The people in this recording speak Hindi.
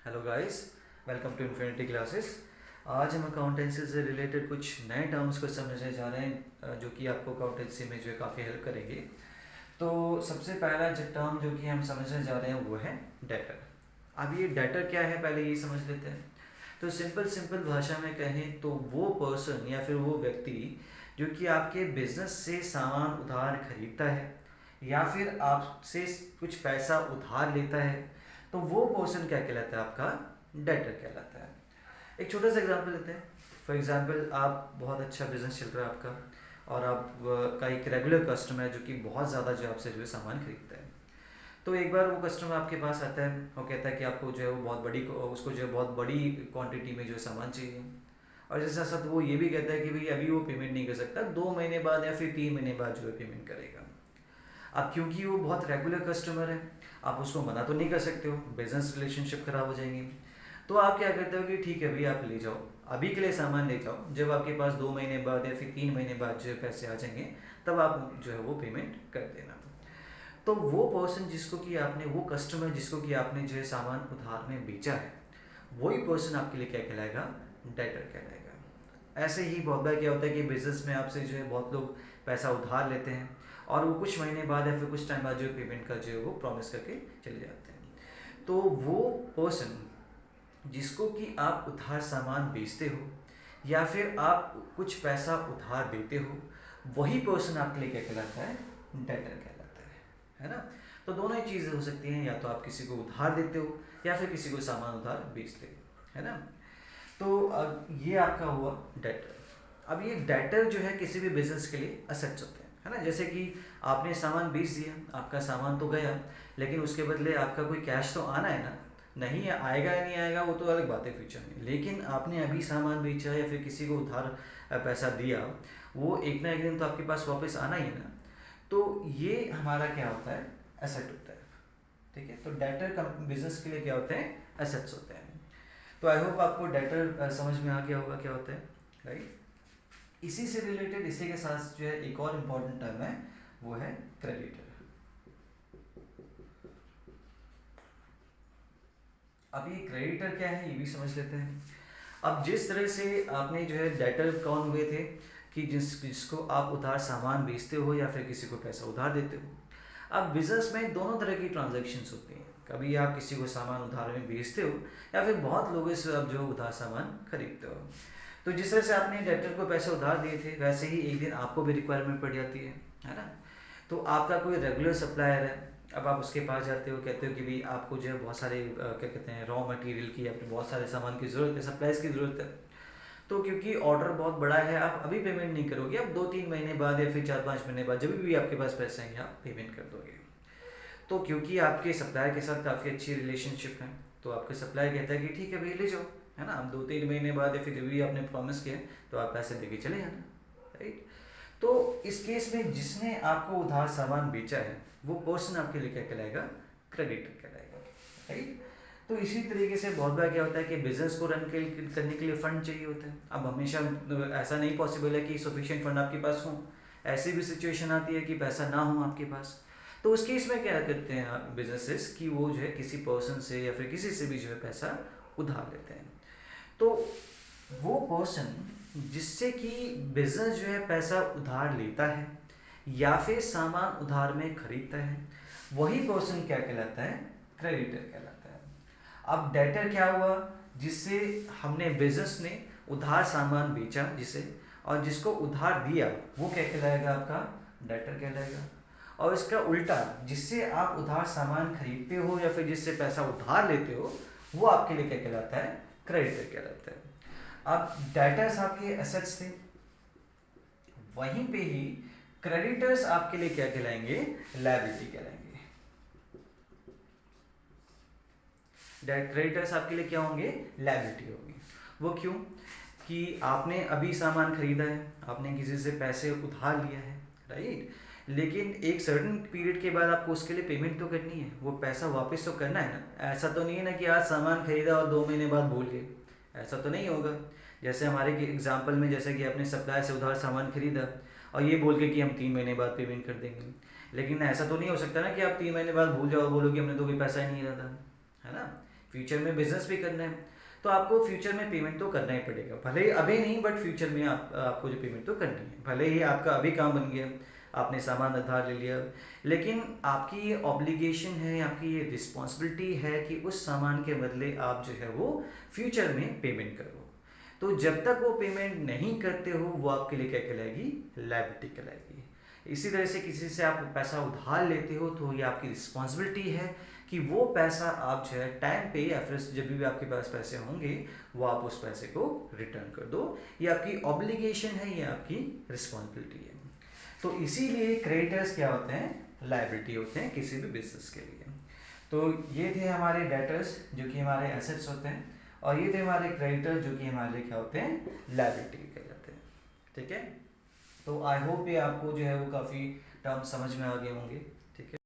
Hello guys, welcome to infinity classes. आज हम अकाउंटेंसी से रिलेटेड कुछ नए टर्म्स को समझने जा रहे हैं जो कि आपको अकाउंटेंसी में जो है काफ़ी हेल्प करेंगे। तो सबसे पहला जो टर्म जो कि हम समझने जा रहे हैं वो है डेटर। अब ये डेटर क्या है पहले ये समझ लेते हैं। तो सिंपल भाषा में कहें तो वो पर्सन या फिर वो व्यक्ति जो कि आपके बिजनेस से सामान उधार खरीदता है या फिर आपसे कुछ पैसा उधार लेता है, तो वो पर्सन क्या कहलाता है? आपका डेटर कहलाता है। एक छोटा सा एग्जांपल लेते हैं। फॉर एग्जांपल, आप बहुत अच्छा बिजनेस चल रहा है आपका, और आप का एक रेगुलर कस्टमर है जो कि बहुत ज़्यादा जो आपसे जो है सामान खरीदता है। तो एक बार वो कस्टमर आपके पास आता है, वो कहता है कि आपको जो है वो बहुत बड़ी उसको जो है बहुत बड़ी क्वांटिटी में जो है सामान चाहिए। और जैसे साथ वो ये भी कहता है कि भाई अभी वो पेमेंट नहीं कर सकता, 2 महीने बाद या फिर 3 महीने बाद जो है पेमेंट करेगा। अब क्योंकि वो बहुत रेगुलर कस्टमर है, आप उसको मना तो नहीं कर सकते हो, बिजनेस रिलेशनशिप खराब हो जाएंगे। तो आप क्या करते हो कि ठीक है भैया, आप ले जाओ, अभी के लिए सामान ले जाओ, जब आपके पास 2 महीने बाद या फिर 3 महीने बाद जो पैसे आ जाएंगे तब आप जो है वो पेमेंट कर देना। तो वो पर्सन जिसको कि आपने, वो कस्टमर जिसको कि आपने जो है सामान उधार में बेचा है, वही पर्सन आपके लिए क्या कहलाएगा? डेटर कहलाएगा। ऐसे ही बहुत बार क्या होता है कि बिजनेस में आपसे जो है बहुत लोग पैसा उधार लेते हैं और वो कुछ महीने बाद या फिर कुछ टाइम बाद जो पेमेंट का जो है वो प्रॉमिस करके चले जाते हैं। तो वो पर्सन जिसको कि आप उधार सामान बेचते हो या फिर आप कुछ पैसा उधार देते हो, वही पर्सन आपके लिए क्या कहलाता है? डेटर कहलाता है ना? तो दोनों ही चीज़ें हो सकती हैं, या तो आप किसी को उधार देते हो या फिर किसी को सामान उधार बेचते हो, है ना? तो अब ये आपका हुआ डेटर। अब ये डेटर जो है किसी भी बिजनेस के लिए असेट्स होते हैं, है ना? जैसे कि आपने सामान बेच दिया, आपका सामान तो गया, लेकिन उसके बदले आपका कोई कैश तो आना है ना। नहीं आएगा या नहीं आएगा वो तो अलग बात है फ्यूचर में, लेकिन आपने अभी सामान बेचा या फिर किसी को उधार पैसा दिया, वो एक ना एक दिन तो आपके पास वापस आना ही है ना। तो ये हमारा क्या होता है? एसेट होता है। ठीक है, तो डेटर बिजनेस के लिए क्या होते हैं? एसेट्स होते हैं। तो आई होप आपको डेटर समझ में आ गया होगा क्या होता है, राइट? इसी से रिलेटेड, इसी के साथ जो है एक और इम्पॉर्टेंट टर्म है, वो है क्रेडिटर। अब ये क्रेडिटर क्या है ये भी समझ लेते हैं। अब जिस तरह से आपने जो है डेटर कौन हुए थे कि जिसको आप उधार सामान बेचते हो या फिर किसी को पैसा उधार देते हो। अब बिजनेस में दोनों तरह की ट्रांजैक्शंस होती हैं। कभी आप किसी को सामान उधार में बेचते हो या फिर बहुत लोगों से आप जो उधार सामान खरीदते हो। तो जिस तरह से आपने डेटर को पैसे उधार दिए थे, वैसे ही एक दिन आपको भी रिक्वायरमेंट पड़ जाती है ना? तो आपका कोई रेगुलर सप्लायर है, अब आप उसके पास जाते हो, कहते हो कि भाई आपको जो है बहुत सारे क्या कहते हैं, रॉ मटेरियल की या फिर बहुत सारे सामान की ज़रूरत है, सप्लाईज की ज़रूरत है। तो क्योंकि ऑर्डर बहुत बड़ा है, आप अभी पेमेंट नहीं करोगे, आप 2-3 महीने बाद या फिर 4-5 महीने बाद जब भी आपके पास पैसे आएंगे आप पेमेंट कर दोगे। तो क्योंकि आपके सप्लायर के साथ काफ़ी अच्छी रिलेशनशिप है, तो आपके सप्लायर कहता है कि ठीक है भाई ले जाओ, है ना? आप 2-3 महीने बाद या फिर जब भी आपने प्रॉमिस किया तो आप पैसे देके चले जाना, राइट? तो इस केस में जिसने आपको उधार सामान बेचा है, वो पर्सन आपके लिए क्या कहलाएगा? क्रेडिटर कहलाएगा, राइट? तो इसी तरीके से बहुत बार क्या होता है कि बिजनेस को रन करने के लिए फंड चाहिए होता है। अब हमेशा ऐसा नहीं पॉसिबल है कि सफिशिएंट फंड आपके पास हो। ऐसी भी सिचुएशन आती है कि पैसा ना हो आपके पास। तो उस केस में क्या करते हैं बिजनेसेस कि वो जो है किसी पर्सन से या फिर किसी से भी जो है पैसा उधार लेते हैं। तो वो पर्सन जिससे कि बिजनेस जो है पैसा उधार लेता है या फिर सामान उधार में खरीदता है, वही पर्सन क्या कहलाता है? क्रेडिटर कहलाता है। अब डेटर क्या हुआ? जिससे हमने, बिजनेस ने उधार सामान बेचा जिसे, और जिसको उधार दिया वो क्या कहलाएगा? आपका डेटर कहलाएगा। और इसका उल्टा, जिससे आप उधार सामान खरीदते हो या फिर जिससे पैसा उधार लेते हो, वो आपके लिए क्या कहलाता है? क्रेडिटर कहलाता है। अब डेटर्स आपके एसेट्स थे, वहीं पे ही क्रेडिटर्स आपके लिए क्या कहलाएंगे? लायबिलिटी कहलाएंगे। क्रेडिटर्स आपके लिए क्या होंगे? लायबिलिटी होंगे। वो क्यों? कि आपने अभी सामान खरीदा है, आपने किसी से पैसे उधार लिया है, राइट? लेकिन एक सर्टेन पीरियड के बाद आपको उसके लिए पेमेंट तो करनी है, वो पैसा वापस तो करना है ना। ऐसा तो नहीं है ना कि आज सामान खरीदा और 2 महीने बाद भूल गए, ऐसा तो नहीं होगा। जैसे हमारे एग्जाम्पल में, जैसे कि आपने सप्लायर से उधार सामान खरीदा और ये बोल के कि हम 3 महीने बाद पेमेंट कर देंगे, लेकिन ऐसा तो नहीं हो सकता ना कि आप 3 महीने बाद भूल जाओ, बोलो कि हमने तो कोई पैसा ही नहीं रहा था, है ना? फ्यूचर में बिजनेस भी करना है, तो आपको फ्यूचर में पेमेंट तो करना ही पड़ेगा, भले ही अभी नहीं बट फ्यूचर में आपको जो पेमेंट तो करनी है। भले ही आपका अभी काम बन गया, आपने सामान उधार ले लिया, लेकिन आपकी ये ऑब्लिगेशन है, आपकी ये रिस्पॉन्सिबिलिटी है कि उस सामान के बदले आप जो है वो फ्यूचर में पेमेंट करो। तो जब तक वो पेमेंट नहीं करते हो वो आपके लिए क्या कहलाएगी, लायबिलिटी कहलाएगी। इसी तरह से किसी से आप पैसा उधार लेते हो तो ये आपकी रिस्पॉन्सिबिलिटी है कि वो पैसा आप जो है टाइम पे या फिर जब भी आपके पास पैसे होंगे वो आप उस पैसे को रिटर्न कर दो। ये आपकी ऑब्लिगेशन है, ये आपकी रिस्पॉन्सिबिलिटी है। तो इसीलिए क्रेडिटर्स क्या होते हैं, लायबिलिटी होते हैं किसी भी बिजनेस के लिए। तो ये थे हमारे डेटर्स जो कि हमारे एसेट्स होते हैं, और ये थे हमारे क्रेडिटर जो कि हमारे लिए क्या होते हैं, लायबिलिटी कहलाते हैं। ठीक है, तो आई होप ये आपको जो है वो काफ़ी टर्म समझ में आ गए होंगे। ठीक है।